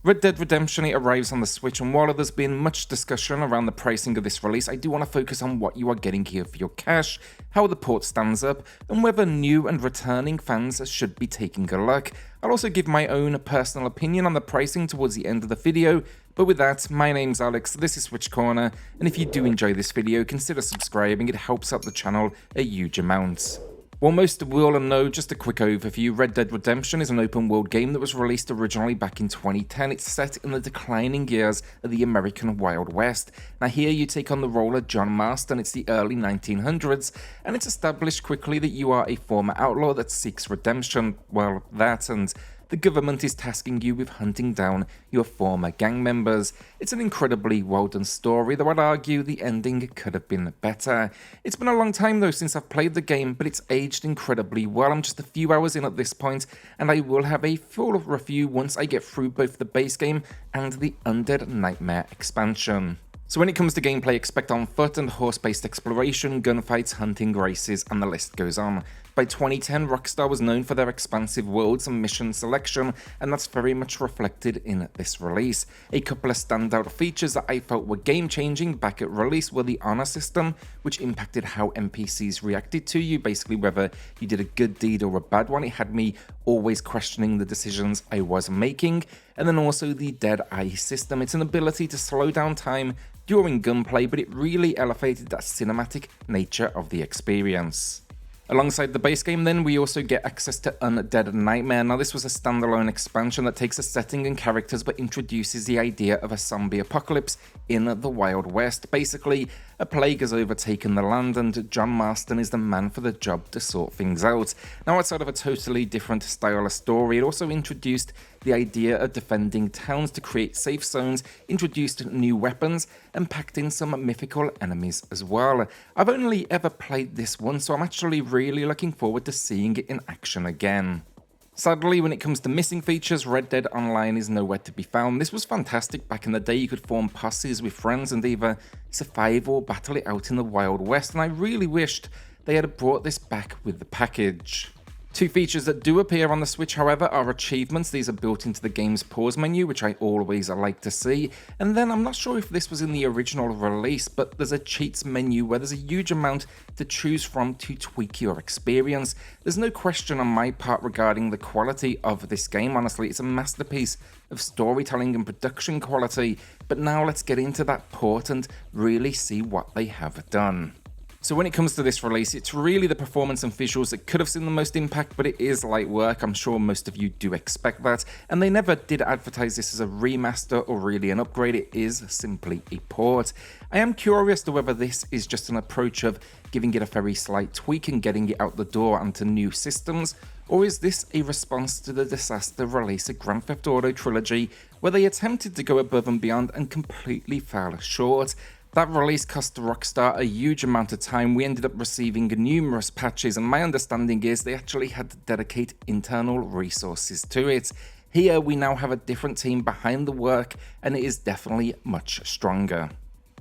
Red Dead Redemption, it arrives on the Switch, and while there's been much discussion around the pricing of this release, I do want to focus on what you are getting here for your cash, how the port stands up, and whether new and returning fans should be taking a look. I'll also give my own personal opinion on the pricing towards the end of the video, but with that, my name's Alex, this is SwitchCorner, and if you do enjoy this video, consider subscribing, it helps out the channel a huge amount. Well, most will know, just a quick overview, Red Dead Redemption is an open world game that was released originally back in 2010. It's set in the declining years of the American Wild West. Now here you take on the role of John Marston, it's the early 1900s, and it's established quickly that you are a former outlaw that seeks redemption. Well, that and the government is tasking you with hunting down your former gang members. It's an incredibly well done story, though I'd argue the ending could have been better. It's been a long time though since I've played the game, but it's aged incredibly well. I'm just a few hours in at this point, and I will have a full review once I get through both the base game and the Undead Nightmare expansion. So when it comes to gameplay, expect on foot and horse-based exploration, gunfights, hunting, races, and the list goes on. By 2010, Rockstar was known for their expansive worlds and mission selection, and that's very much reflected in this release. A couple of standout features that I felt were game-changing back at release were the honor system, which impacted how NPCs reacted to you, basically whether you did a good deed or a bad one. It had me always questioning the decisions I was making. And then also the Dead Eye system. It's an ability to slow down time during gunplay, but it really elevated that cinematic nature of the experience. Alongside the base game then, we also get access to Undead Nightmare. Now this was a standalone expansion that takes a setting and characters but introduces the idea of a zombie apocalypse in the Wild West. Basically, a plague has overtaken the land and John Marston is the man for the job to sort things out. Now outside of a totally different style of story, it also introduced the idea of defending towns to create safe zones, introduced new weapons, and packed in some mythical enemies as well. I've only ever played this once, so I'm actually really looking forward to seeing it in action again. Sadly, when it comes to missing features, Red Dead Online is nowhere to be found. This was fantastic back in the day. You could form posses with friends and either survive or battle it out in the Wild West, and I really wished they had brought this back with the package. Two features that do appear on the Switch, however, are achievements. These are built into the game's pause menu, which I always like to see. And then I'm not sure if this was in the original release, but there's a cheats menu where there's a huge amount to choose from to tweak your experience. There's no question on my part regarding the quality of this game. Honestly, it's a masterpiece of storytelling and production quality. But now let's get into that port and really see what they have done. So when it comes to this release, it's really the performance and visuals that could have seen the most impact, but it is light work. I'm sure most of you do expect that. And they never did advertise this as a remaster or really an upgrade. It is simply a port. I am curious to whether this is just an approach of giving it a very slight tweak and getting it out the door onto new systems, or is this a response to the disaster release of Grand Theft Auto Trilogy, where they attempted to go above and beyond and completely fell short? That release cost Rockstar a huge amount of time. We ended up receiving numerous patches, and my understanding is they actually had to dedicate internal resources to it. Here we now have a different team behind the work, and it is definitely much stronger.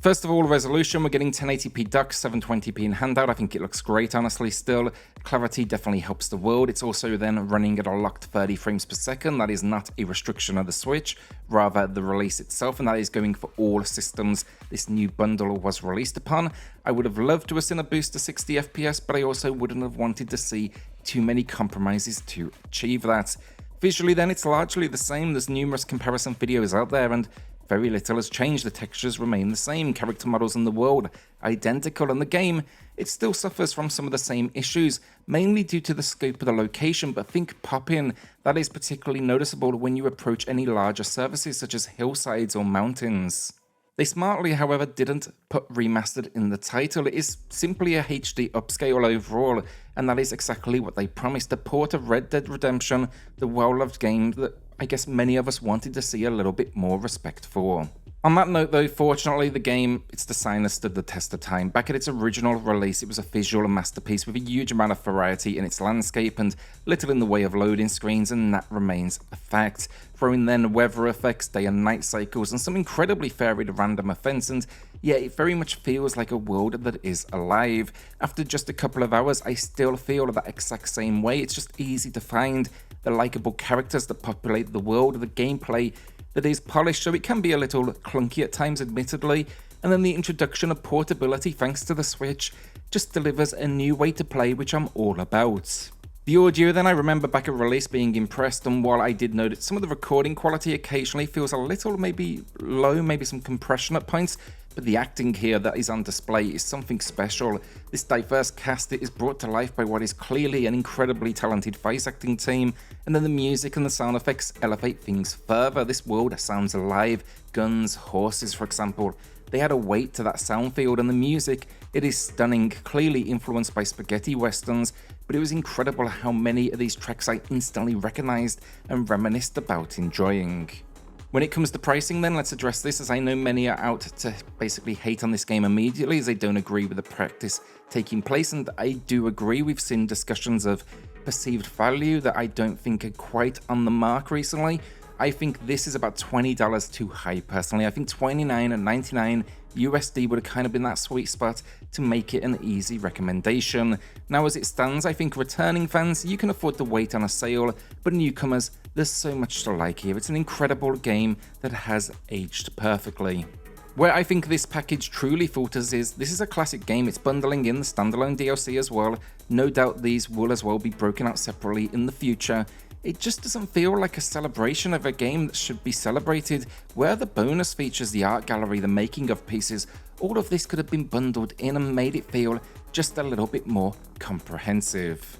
First of all, resolution, we're getting 1080p docs, 720p in handout. I think it looks great, honestly, still. Clarity definitely helps the world. It's also then running at a locked 30 frames per second. That is not a restriction of the Switch, rather the release itself, and that is going for all systems this new bundle was released upon. I would have loved to have seen a boost to 60 FPS, but I also wouldn't have wanted to see too many compromises to achieve that. Visually then, it's largely the same. There's numerous comparison videos out there, and very little has changed. The textures remain the same, character models in the world identical, and the game, it still suffers from some of the same issues, mainly due to the scope of the location, but think pop-in, that is particularly noticeable when you approach any larger surfaces such as hillsides or mountains. They smartly, however, didn't put remastered in the title. It is simply a HD upscale overall, and that is exactly what they promised, a port of Red Dead Redemption, the well-loved game that I guess many of us wanted to see a little bit more respect for. On that note though, fortunately the game, its design has stood the test of time. Back at its original release, it was a visual masterpiece with a huge amount of variety in its landscape and little in the way of loading screens, and that remains a fact. Throw in then weather effects, day and night cycles, and some incredibly varied random events, and yeah, it very much feels like a world that is alive. After just a couple of hours, I still feel that exact same way. It's just easy to find the likable characters that populate the world. The gameplay that is polished, so it can be a little clunky at times, admittedly, and then the introduction of portability thanks to the Switch just delivers a new way to play, which I'm all about. The audio then, I remember back at release being impressed, and while I did note that some of the recording quality occasionally feels a little maybe low, maybe some compression at points, but the acting here that is on display is something special. This diverse cast is brought to life by what is clearly an incredibly talented voice acting team, and then the music and the sound effects elevate things further. This world sounds alive, guns, horses for example. They had a weight to that sound field, and the music, it is stunning, clearly influenced by spaghetti westerns, but it was incredible how many of these tracks I instantly recognized and reminisced about enjoying. When it comes to pricing then, let's address this, as I know many are out to basically hate on this game immediately as they don't agree with the practice taking place, and I do agree. We've seen discussions of perceived value that I don't think are quite on the mark recently. I think this is about $20 too high personally. I think $29.99 USD would have kind of been that sweet spot to make it an easy recommendation. Now as it stands, I think returning fans, you can afford to wait on a sale, but newcomers, there's so much to like here. It's an incredible game that has aged perfectly. Where I think this package truly falters is, this is a classic game, it's bundling in the standalone DLC as well. No doubt these will as well be broken out separately in the future. It just doesn't feel like a celebration of a game that should be celebrated, where the bonus features, the art gallery, the making of pieces, all of this could have been bundled in and made it feel just a little bit more comprehensive.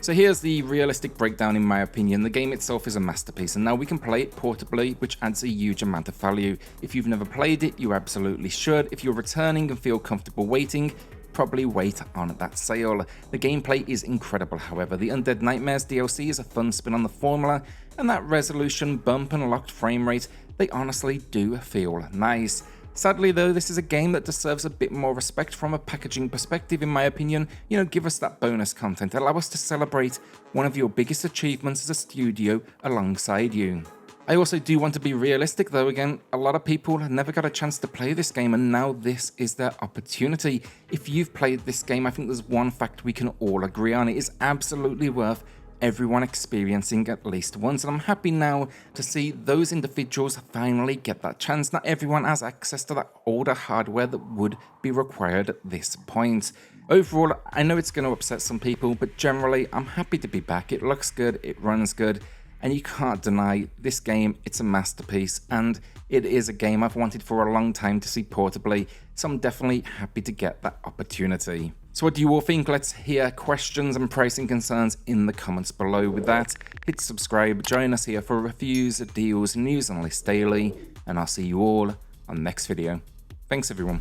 So here's the realistic breakdown in my opinion. The game itself is a masterpiece, and now we can play it portably, which adds a huge amount of value. If you've never played it, you absolutely should. If you're returning and feel comfortable waiting, probably wait on that sale. The gameplay is incredible, however. The Undead Nightmares DLC is a fun spin on the formula, and that resolution bump and locked frame rate, they honestly do feel nice. Sadly though, this is a game that deserves a bit more respect from a packaging perspective in my opinion. You know, give us that bonus content, allow us to celebrate one of your biggest achievements as a studio alongside you. I also do want to be realistic though. Again, a lot of people never got a chance to play this game, and now this is their opportunity. If you've played this game, I think there's one fact we can all agree on. It is absolutely worth everyone experiencing at least once, and I'm happy now to see those individuals finally get that chance. Not everyone has access to that older hardware that would be required at this point. Overall, I know it's going to upset some people, but generally I'm happy to be back. It looks good, it runs good, and you can't deny this game, it's a masterpiece, and it is a game I've wanted for a long time to see portably, so I'm definitely happy to get that opportunity. So what do you all think? Let's hear questions and pricing concerns in the comments below. With that, hit subscribe, join us here for reviews, deals, news and lists daily, and I'll see you all on the next video. Thanks everyone.